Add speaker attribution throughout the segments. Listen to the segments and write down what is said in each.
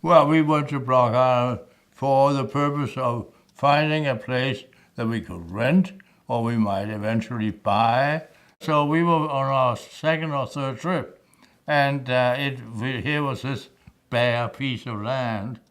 Speaker 1: Well, we went to Block Island for the purpose of finding a place that we could rent or we might eventually buy. So we were on our second or third trip, and here was this bare piece of land.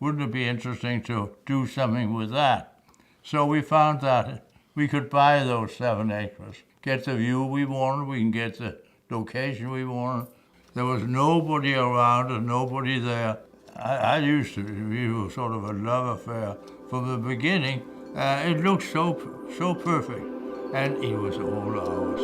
Speaker 1: Wouldn't it be interesting to do something with that? So we found that we could buy those 7 acres, get the view we wanted, we can get the location we wanted. There was nobody around and nobody there. I used to view sort of a love affair from the beginning. It looked so perfect, and it was all ours.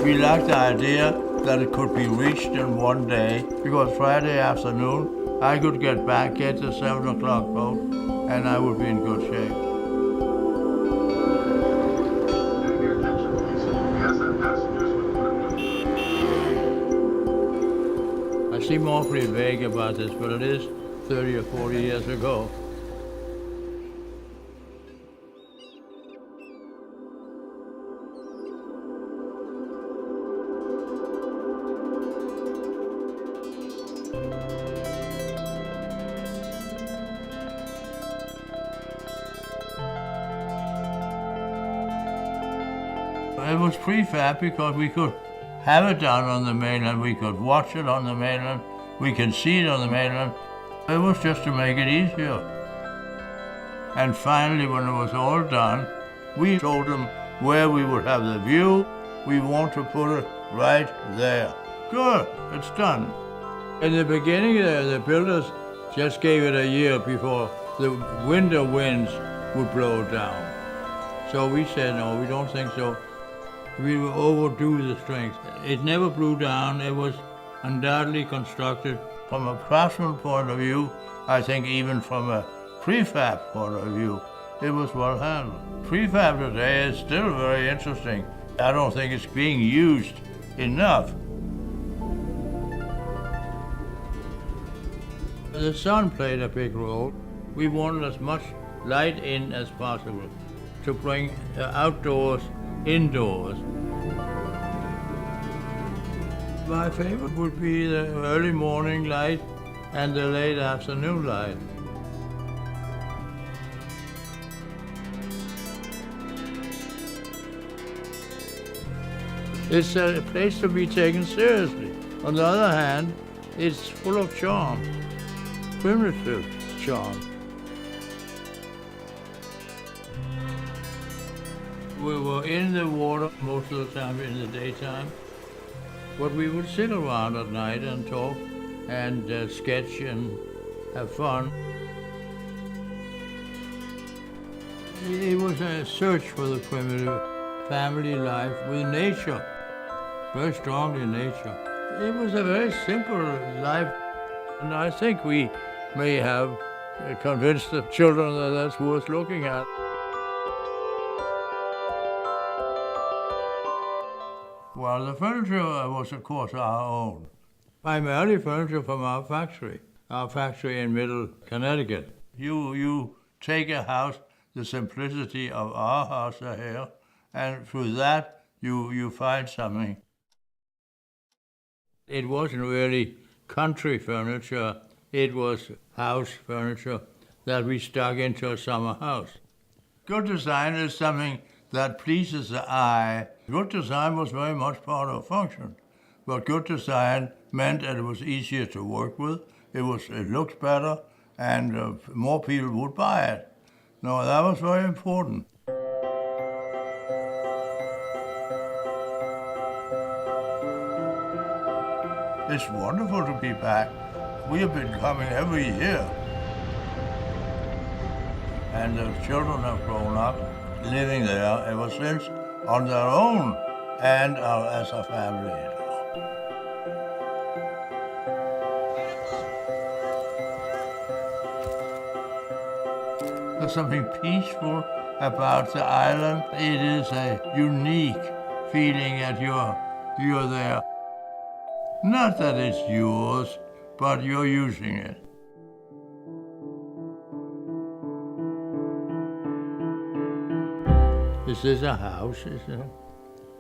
Speaker 1: We liked the idea that it could be reached in one day, because Friday afternoon I could get the 7 o'clock boat, and I would be in good shape. I seem awfully vague about this, but it is 30 or 40 years ago. It was prefab because we could have it down on the mainland, we could watch it on the mainland, we can see it on the mainland. It was just to make it easier. And finally, when it was all done, we told them where we would have the view. We want to put it right there. Good, it's done. In the beginning there, the builders just gave it a year before the winter winds would blow it down. So we said, no, we don't think so. We will overdo the strength. It never blew down. It was undoubtedly constructed from a craftsman point of view. I think even from a prefab point of view, it was well handled. Prefab today is still very interesting. I don't think it's being used enough. The sun played a big role. We wanted as much light in as possible to bring outdoors indoors. My favorite would be the early morning light and the late afternoon light. It's a place to be taken seriously. On the other hand, it's full of charm, primitive charm. We were in the water most of the time in the daytime, but we would sit around at night and talk and sketch and have fun. It was a search for the primitive family life with nature, very strongly nature. It was a very simple life, and I think we may have convinced the children that that's worth looking at. Well, the furniture was, of course, our own. Primarily furniture from our factory in Middle Connecticut. You take a house, the simplicity of our house here, and through that you find something. It wasn't really country furniture, it was house furniture that we stuck into a summer house. Good design is something that pleases the eye. Good design was very much part of function, but good design meant that it was easier to work with, it looked better, and more people would buy it. No, that was very important. It's wonderful to be back. We have been coming every year. And the children have grown up living there ever since on their own and as a family. There's something peaceful about the island. It is a unique feeling that you're there. Not that it's yours, but you're using it. This is a house, isn't it?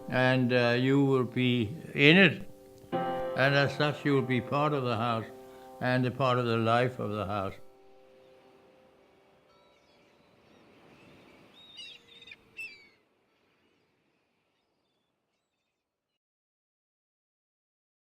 Speaker 1: And you will be in it, and as such you will be part of the house and a part of the life of the house.